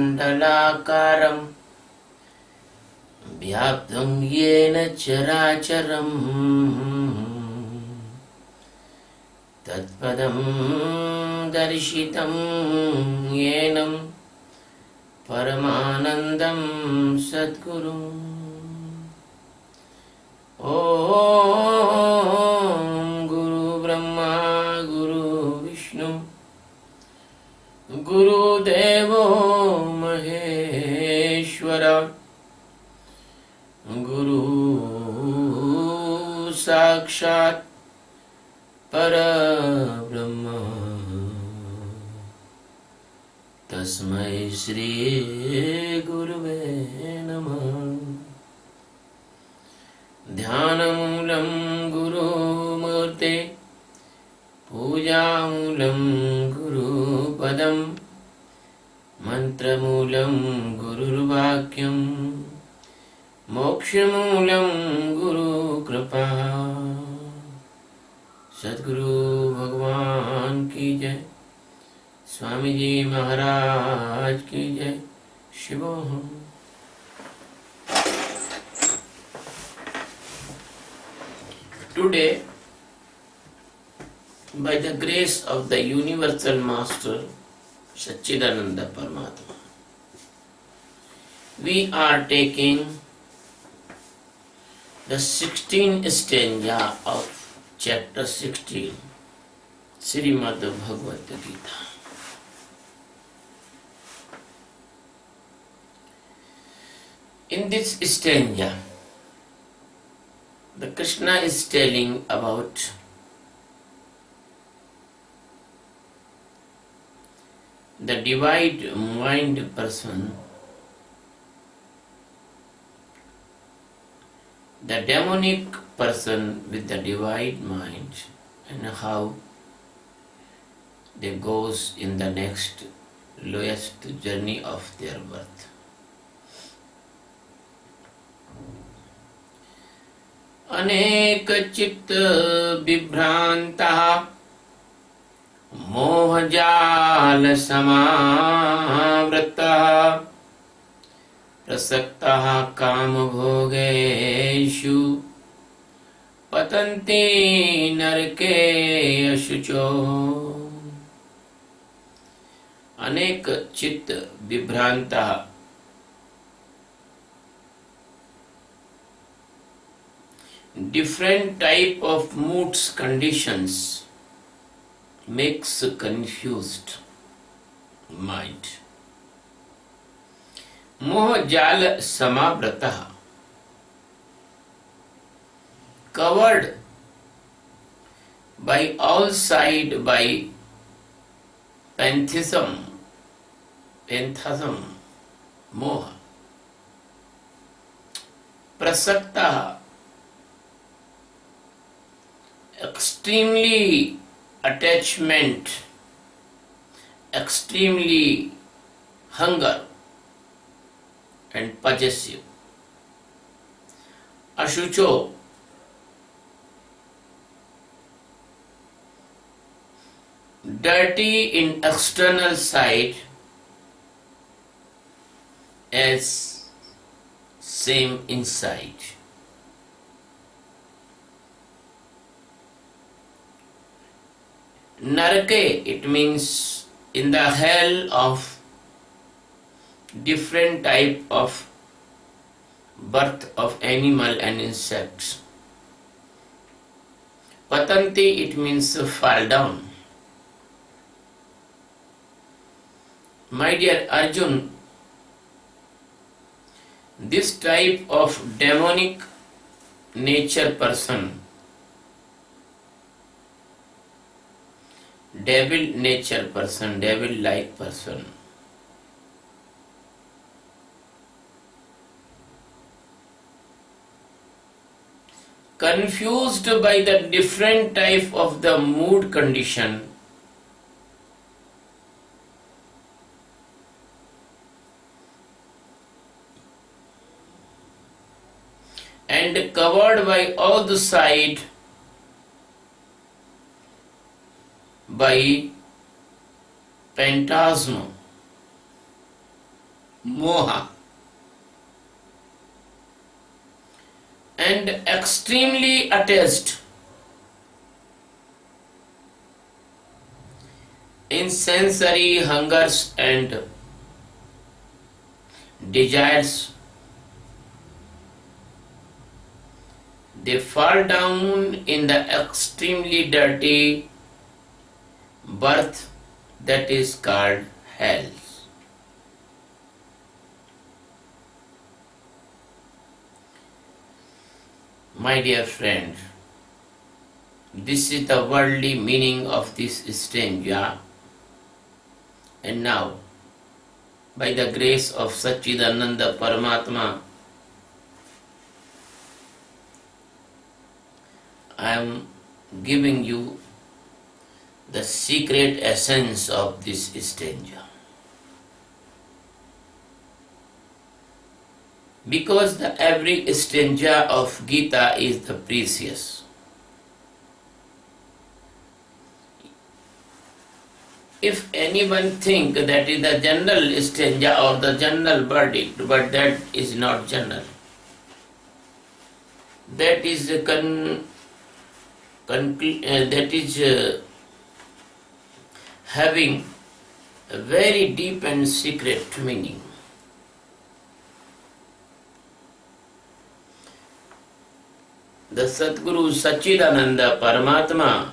मंडलाकारं व्याप्तं येन चराचरं तत्पदं दर्शितं येन परमानन्दं सद्गुरुम्। ॐ गुरु ब्रह्मा गुरु विष्णु गुरुदेवो महेश्वर गुरु साक्षात् परब्रह्म तस्मै श्री गुरुवे नमः। ध्यानमूलं गुरुमूर्ते पूजामूलं गुरुपदं मंत्रमूलं गुरुर्वाक्यं मोक्षमूलं गुरुकृपा। सद्गुरु भगवान की जय, स्वामी जी महाराज की जय। शिवोहम। Today, by the grace of the Universal Master, Satchidananda Paramatma, we are taking the 16th stanza of chapter 16, Srimad Bhagavad Gita. In this stanza, the Krishna is telling about the divide mind person, the demonic person with the divide mind, and how they goes in the next lowest journey of their birth. अनेक चित्त विभ्रांतः मोहजाल समावृतः प्रसक्तः कामभोगेषु पतन्ति नरके अशुचो। अनेक चित्त विभ्रांतः, different type of moods conditions makes a confused mind. Moha jal samavrata, covered by all side by phantasm, moha. Prasakta, extremely attachment, extremely hunger and possessive. Ashucho, dirty in external side as same inside. Narake, it means in the hell of different type of birth of animal and insects. Patanti, it means fall down. My dear Arjun, this type of demonic nature person, devil nature person, devil like person, confused by the different type of the mood condition, and covered by all the side by phantasm, moha, and extremely attached in sensory hungers and desires. They fall down in the extremely dirty birth that is called hell. My dear friend, this is the worldly meaning of this stanza. And now, by the grace of Satchidananda Paramatma, I am giving you the secret essence of this stanza. Because every stanza of Geeta is the precious. If anyone think that is the general stanza or the general verdict, but that is not general. That is having a very deep and secret meaning. The Sadguru Satchidananda Paramatma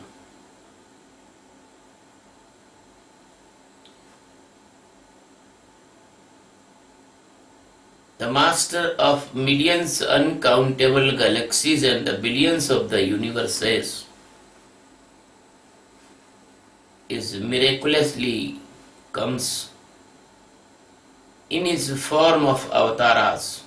the master of millions uncountable galaxies and the billions of the universes is miraculously comes in his form of avatars.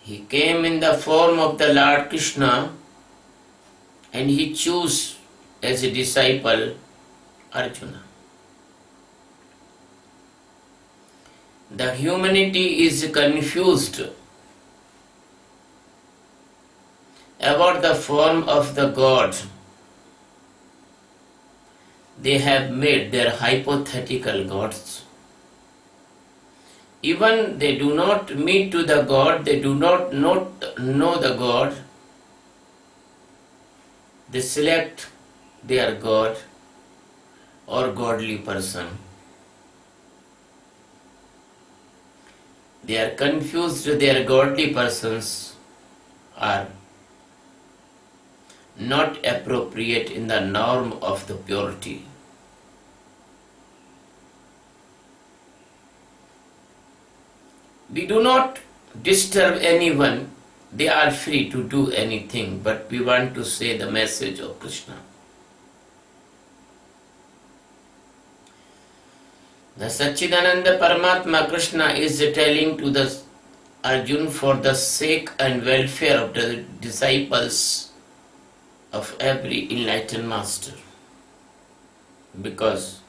He came in the form of the Lord Krishna and he chose as a disciple Arjuna. The humanity is confused about the form of the God. They have made their hypothetical gods. Even they do not meet to the God, they do not know the God. They select their God or godly person. They are confused, their godly persons are not appropriate in the norm of the purity. We do not disturb anyone. They are free to do anything, but we want to say the message of Krishna. The Satchidananda Paramatma Krishna is telling to the Arjun for the sake and welfare of the disciples of every enlightened master. Because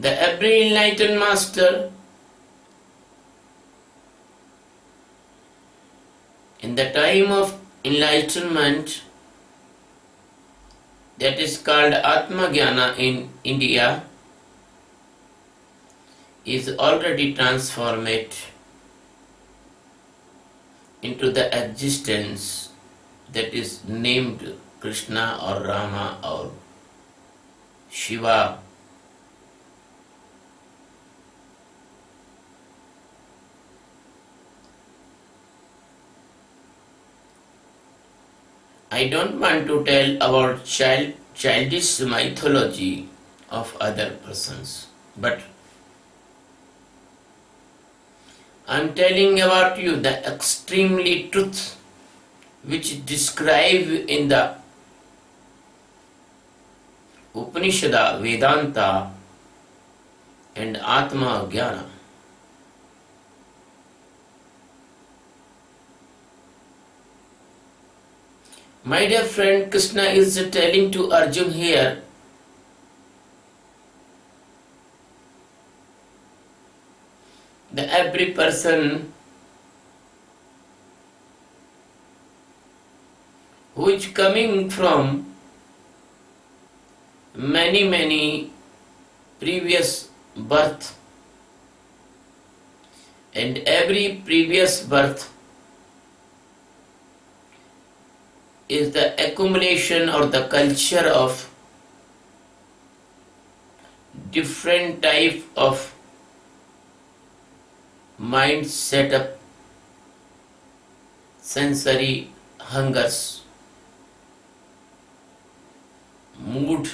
every enlightened master in the time of enlightenment, that is called Atma Jnana in India, is already transformed into the existence that is named Krishna or Rama or Shiva. I don't want to tell about childish mythology of other persons, but I'm telling about you the extremely truth which describe in the Upanishad, Vedanta and Atma Jnana. My dear friend, Krishna is telling to Arjun here that every person who is coming from many previous birth, and every previous birth is the accumulation or the culture of different type of mind setup, sensory hungers, mood,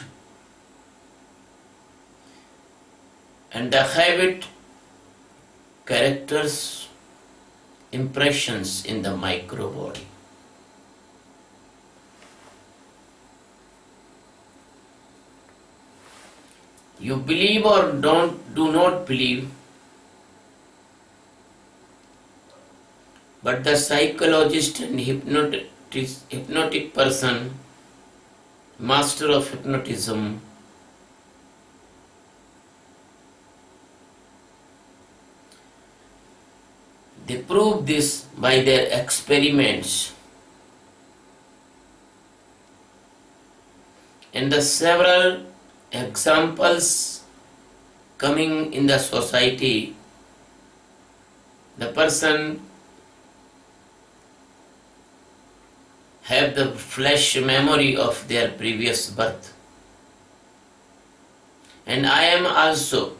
and the habit, characters, impressions in the micro body. You believe or do not believe, but the psychologist and hypnotic person, master of hypnotism, they prove this by their experiments. And the several examples coming in the society, the person have the flesh memory of their previous birth. And I am also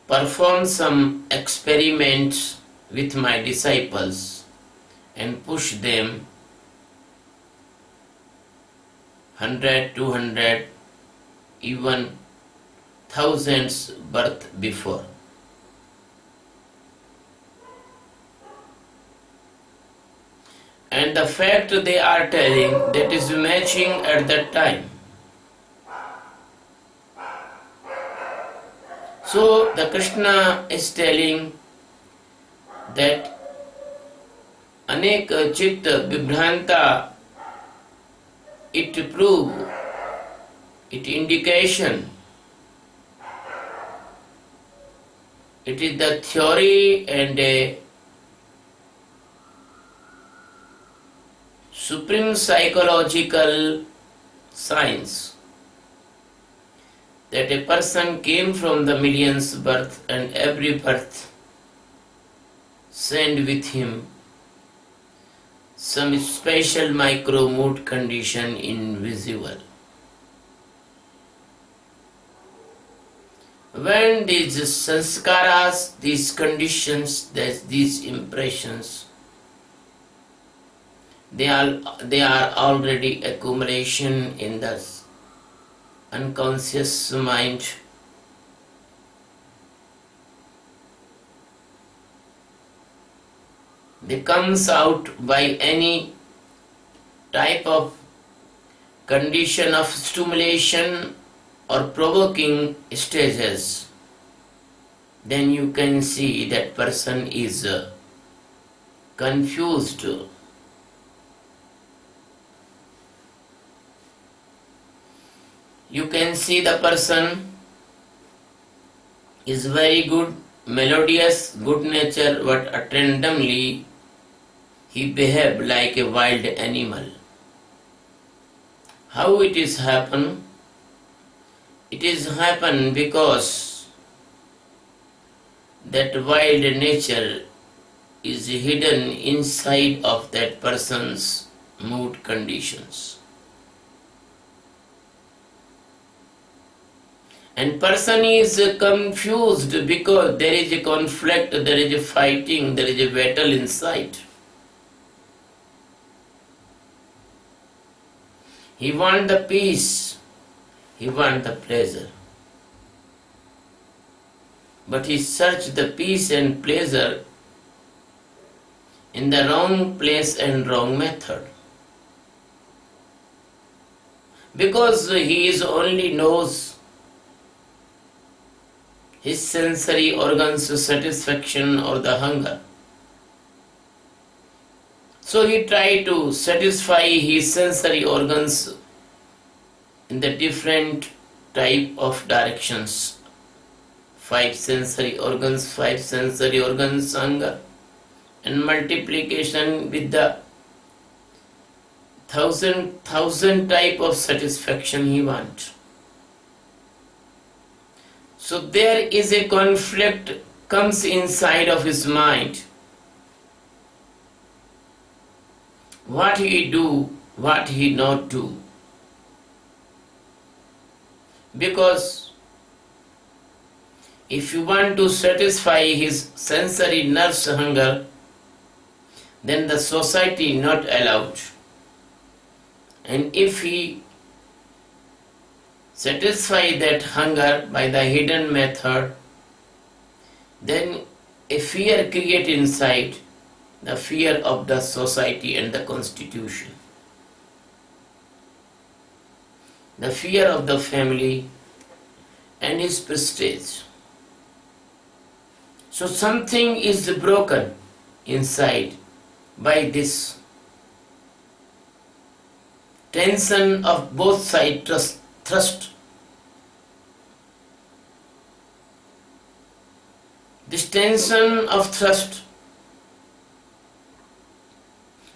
perform some experiments with my disciples and push them 100, 200, even thousands birth before. And the fact they are telling that is matching at that time. So the Krishna is telling that anek chit vibhranta, it prove, it indication, it is the theory and a supreme psychological science that a person came from the millions birth, and every birth send with him some special micro mood condition invisible. When these sanskaras, these conditions, these impressions, they are already accumulation in the unconscious mind. They comes out by any type of condition of stimulation or provoking stages. Then you can see that person is confused. You can see the person is very good, melodious, good nature, but randomly he behave like a wild animal. How it is happen? It is happen because that wild nature is hidden inside of that person's mood conditions. And person is confused because there is a conflict, there is a fighting, there is a battle inside. He wants the peace, he wants the pleasure. But he searched the peace and pleasure in the wrong place and wrong method. Because he is only knows his sensory organs satisfaction or the hunger. So he tried to satisfy his sensory organs in the different type of directions. 5 sensory organs hunger, and multiplication with the thousand type of satisfaction he wants. So there is a conflict comes inside of his mind. What he do, what he not do. Because if you want to satisfy his sensory nerves hunger, then the society not allowed. And if he satisfy that hunger by the hidden method, then a fear create inside, the fear of the society and the constitution, the fear of the family and his prestige. So something is broken inside by this tension of both sides thrust. This tension of thrust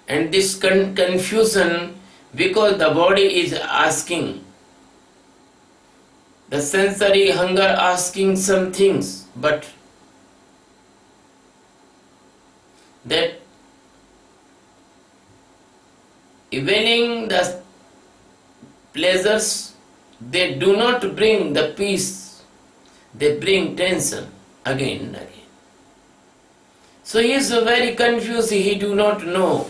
and this confusion, because the body is asking, the sensory hunger asking some things, but that availing the pleasures, they do not bring the peace, they bring tension again and again. So he is very confused, he do not know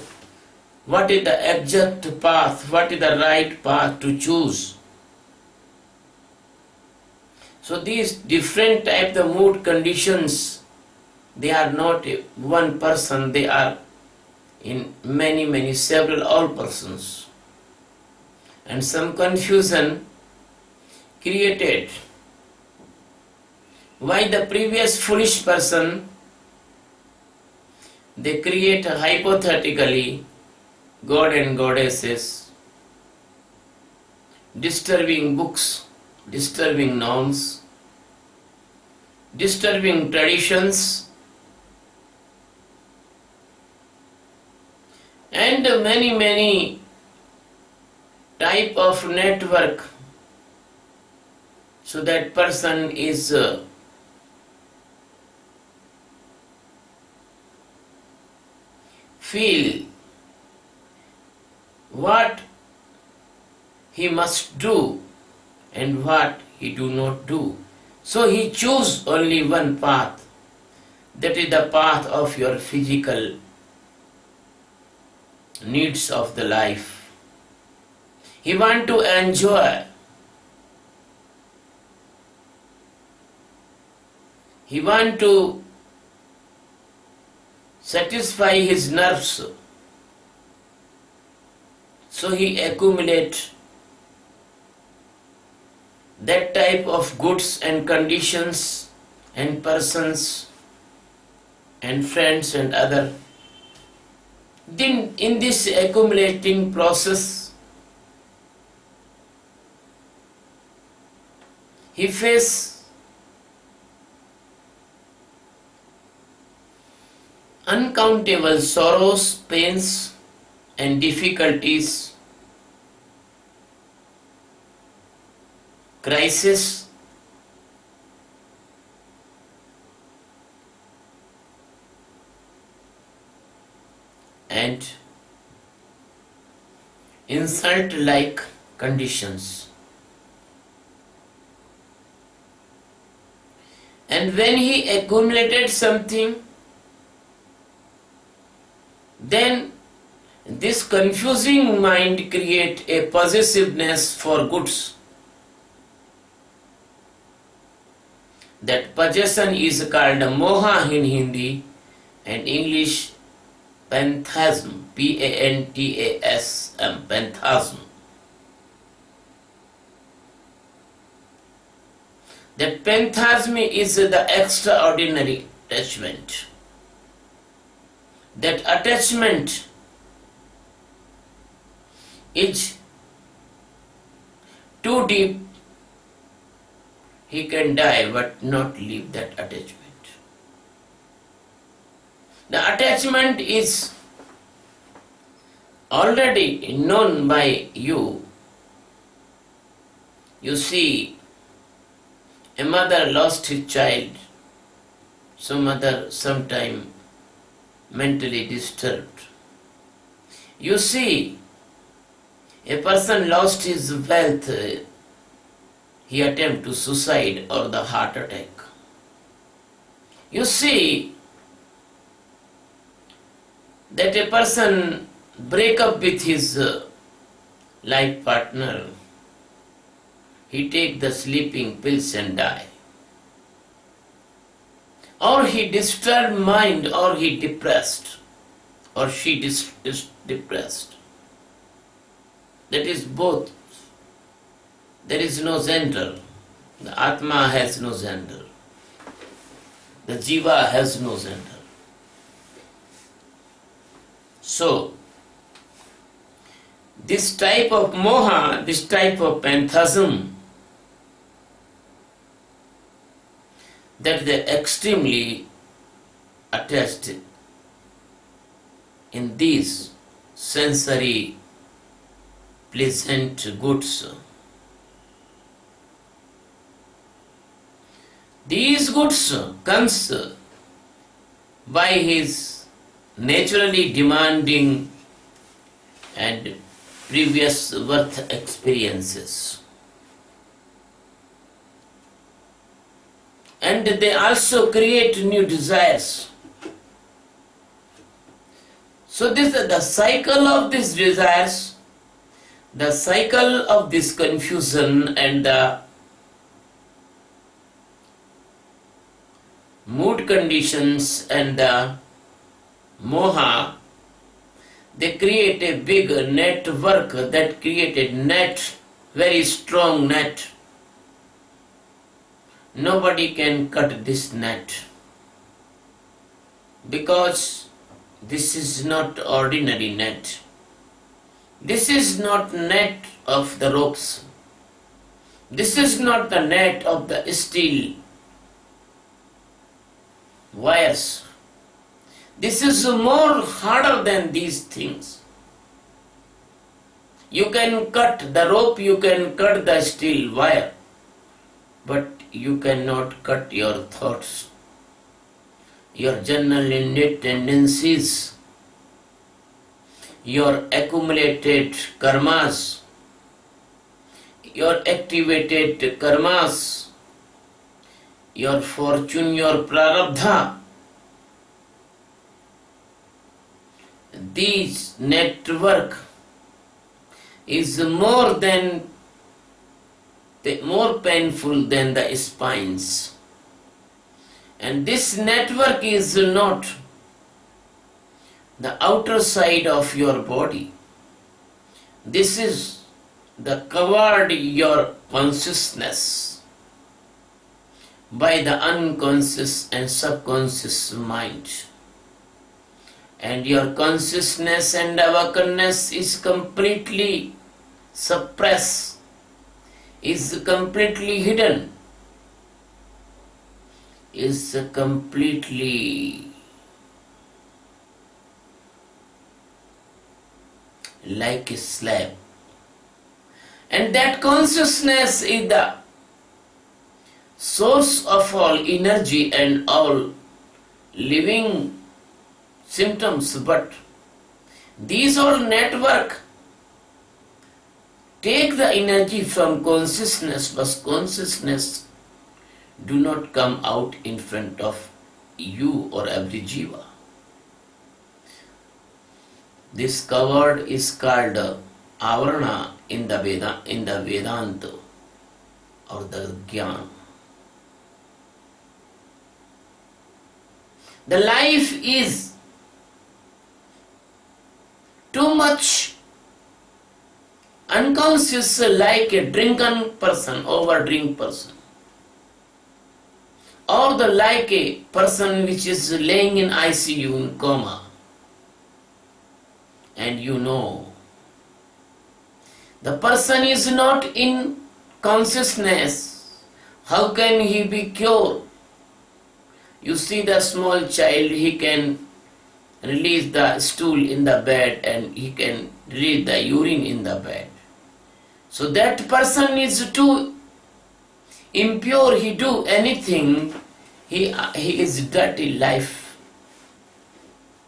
what is the exact path, what is the right path to choose. So these different types of mood conditions, they are not one person, they are in many, several all persons. And some confusion created. Why the previous foolish person, they create hypothetically God and goddesses, disturbing books, disturbing norms, disturbing traditions, and many type of network, so that person is feel what he must do and what he do not do. So he choose only one path, that is the path of your physical needs of the life. He want to enjoy. He want to satisfy his nerves. So he accumulate that type of goods and conditions and persons and friends and other. Then in this accumulating process, he face uncountable sorrows, pains and difficulties, crisis, and insult-like conditions. And when he accumulated something, then this confusing mind create a possessiveness for goods. That possession is called moha in Hindi and English panthasm, P-A-N-T-A-S-M, panthasm. That panthasm is the extraordinary attachment. That attachment is too deep. He can die but not leave that attachment. The attachment is already known by you. You see, a mother lost his child, so mother sometime mentally disturbed. You see, a person lost his wealth, he attempt to suicide or the heart attack. You see that a person break up with his life partner, he take the sleeping pills and die. Or he disturbed mind, or he depressed, or she depressed. That is both. There is no gender. The Atma has no gender. The Jiva has no gender. So, this type of moha, this type of phantasm, that they are extremely attached in these sensory pleasant goods. These goods comes by his naturally demanding and previous birth experiences. And they also create new desires. So this is the cycle of these desires, the cycle of this confusion and the mood conditions and the moha, they create a big network that create a net, very strong net. Nobody can cut this net because this is not ordinary net. This is not net of the ropes. This is not the net of the steel wires. This is more harder than these things. You can cut the rope, you can cut the steel wire, but you cannot cut your thoughts, your general innate tendencies, your accumulated karmas, your activated karmas, your fortune, your prarabdha. This network is more painful than the spines. And this network is not the outer side of your body. This is the covered your consciousness by the unconscious and subconscious mind. And your consciousness and awakeness is completely suppressed, is completely hidden, is completely like a slab. And that consciousness is the source of all energy and all living symptoms, but these all network take the energy from consciousness, but consciousness do not come out in front of you or every jiva. This covered is called avarana in the Vedanta or the Jnana. The life is too much unconscious, like a drunken person, overdrink person, or the like a person which is laying in ICU in coma. And you know, the person is not in consciousness. How can he be cured? You see the small child, he can release the stool in the bed and he can release the urine in the bed. So that person is too impure, he do anything, he is dirty life,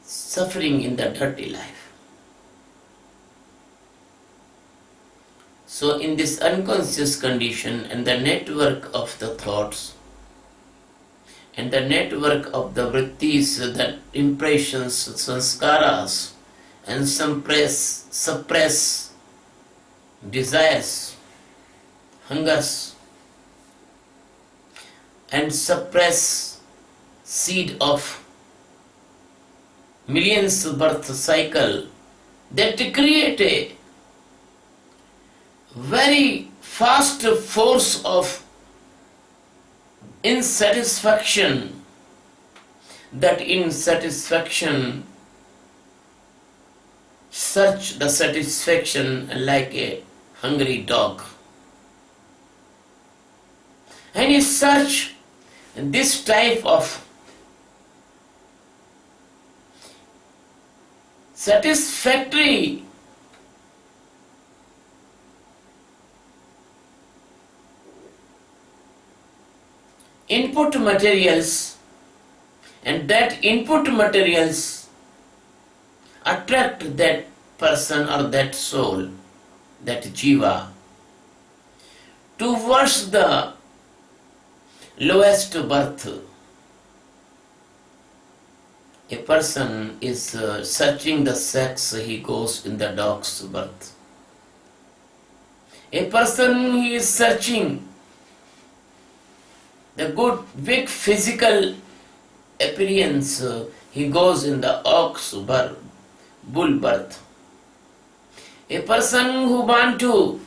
suffering in the dirty life. So in this unconscious condition and the network of the thoughts and the network of the vrittis, the impressions, sanskaras, and suppress desires, hungers, and suppress seed of millions birth cycle that create a very fast force of insatisfaction. That insatisfaction search the satisfaction like a hungry dog, and he search this type of satisfactory input materials, and that input materials attract that person or that soul, that jiva, towards the lowest birth. A person is searching the sex, he goes in the dog's birth. A person he is searching the good big physical appearance, he goes in the ox birth, bull birth. A person who want to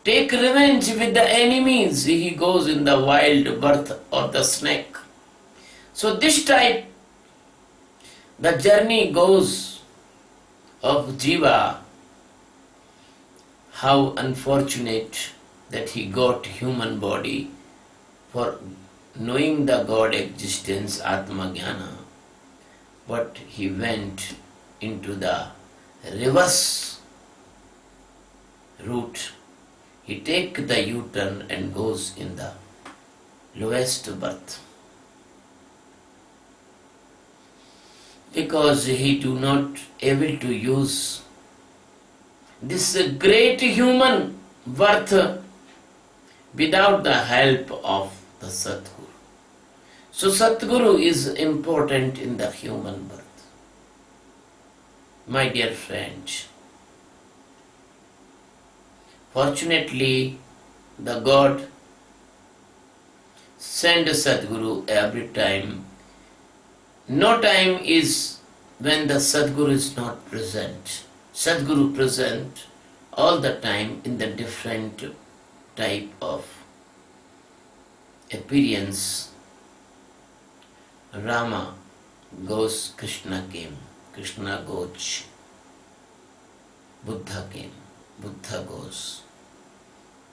take revenge with the enemies, he goes in the wild birth or the snake. So this type, the journey goes of jiva. How unfortunate that he got human body for knowing the God existence, Atma Jnana, but he went into the reverse route. He take the U-turn and goes in the lowest birth, because he do not able to use this great human birth without the help of the Sadguru. So Sadguru is important in the human birth. My dear friends, fortunately the God send Sadguru every time. No time is when the Sadguru is not present. Sadguru present all the time in the different type of appearance. Rama goes, Krishna came. Krishna goes. Buddha came. Buddha goes.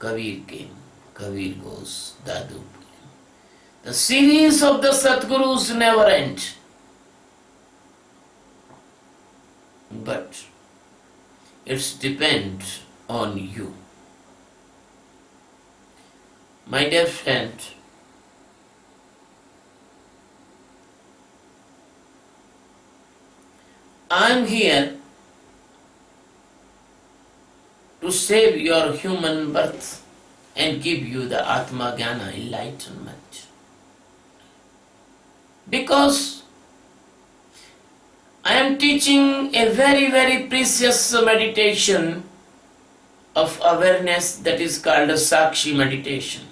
Kabir came. Kabir goes. Dadu came. The series of the Sadgurus never end. But it depends on you. My dear friend, I am here to save your human birth and give you the Atma Jnana enlightenment. Because I am teaching a very, very precious meditation of awareness that is called a Sakshi meditation.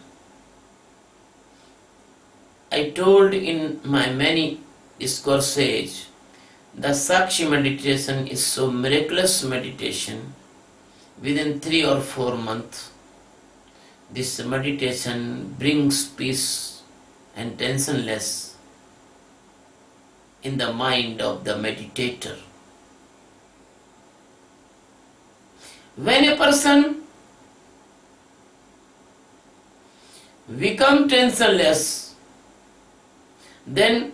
I told in my many discourses, the Sakshi meditation is so miraculous meditation. Within 3 or 4 months, this meditation brings peace and tensionless in the mind of the meditator. When a person becomes tensionless, then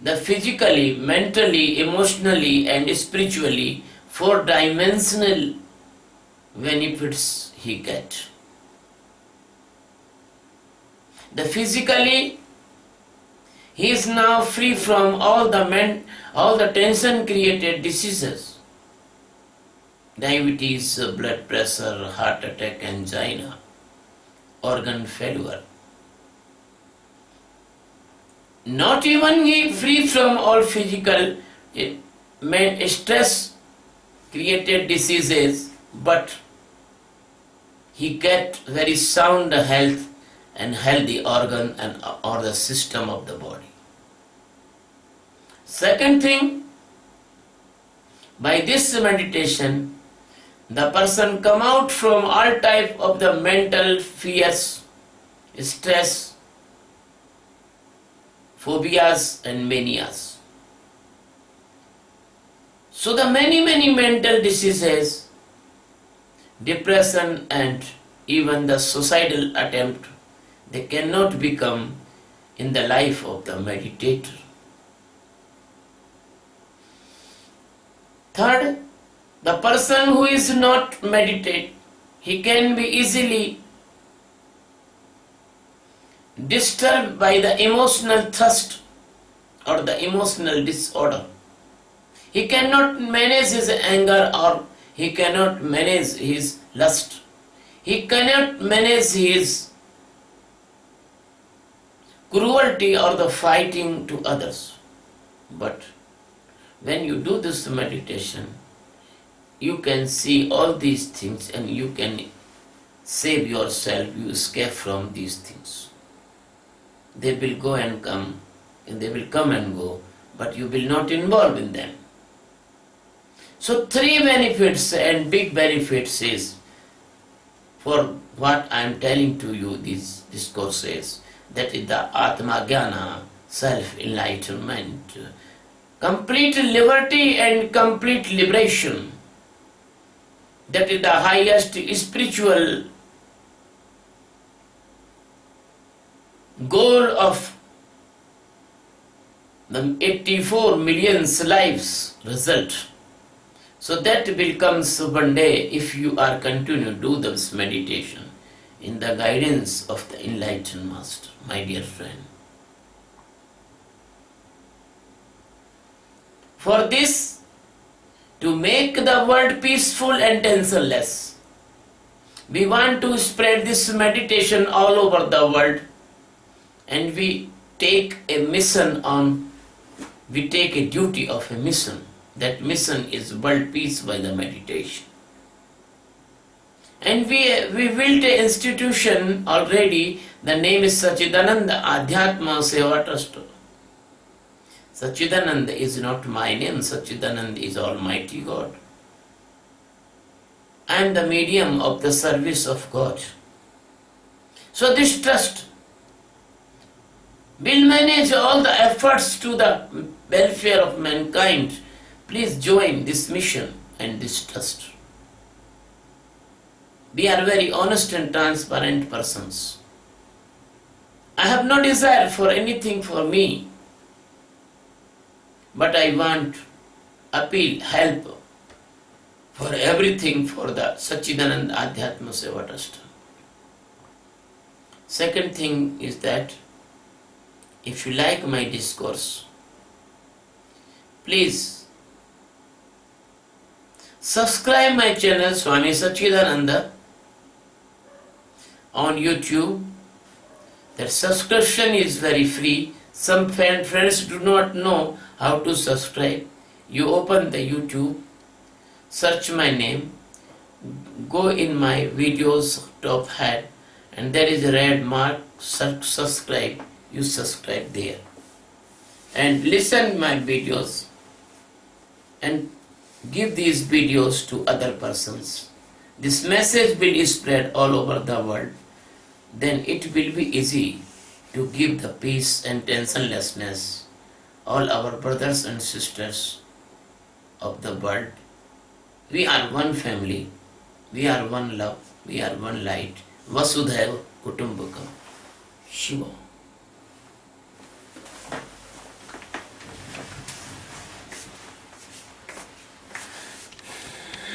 the physically, mentally, emotionally and spiritually four-dimensional benefits he get. The physically, he is now free from all the tension created diseases, diabetes, blood pressure, heart attack, angina, organ failure. Not even he free from all physical stress created diseases, but he get very sound health and healthy organ and or the system of the body. Second thing, by this meditation, the person come out from all type of the mental fears, stress, phobias and manias. So the many mental diseases, depression and even the suicidal attempt, they cannot become in the life of the meditator. Third, the person who is not meditate, he can be easily disturbed by the emotional thirst or the emotional disorder. He cannot manage his anger or he cannot manage his lust. He cannot manage his cruelty or the fighting to others. But when you do this meditation, you can see all these things and you can save yourself, you escape from these things. They will go and come, and they will come and go, but you will not involve in them. So three benefits and big benefits is for what I am telling to you, these discourses, that is the Atma Jnana, self-enlightenment, complete liberty and complete liberation. That is the highest spiritual goal of the 84 million lives result. So that will come one day if you are continue to do this meditation in the guidance of the enlightened master, my dear friend. For this, to make the world peaceful and tensionless, we want to spread this meditation all over the world, and we take a duty of a mission. That mission is world peace by the meditation. And we built an institution already. The name is Sachidananda Adhyatma Seva Trust. Sachidananda is not my name. Sachidananda is Almighty God. I am the medium of the service of God. So this trust will manage all the efforts to the welfare of mankind. Please join this mission and this trust. We are very honest and transparent persons. I have no desire for anything for me, but I want appeal, help for everything for the Sachidananda Adhyatma Seva Trust. Second thing is that if you like my discourse, please subscribe my channel Swami Sachidananda on YouTube. That subscription is very free. Some friends do not know how to subscribe. You open the YouTube, search my name, go in my videos top head, and there is a red mark, subscribe. You subscribe there and listen my videos and give these videos to other persons. This message will spread all over the world. Then it will be easy to give the peace and tensionlessness all our brothers and sisters of the world. We are one family. We are one love. We are one light. Vasudhaiva Kutumbakam. Shiva.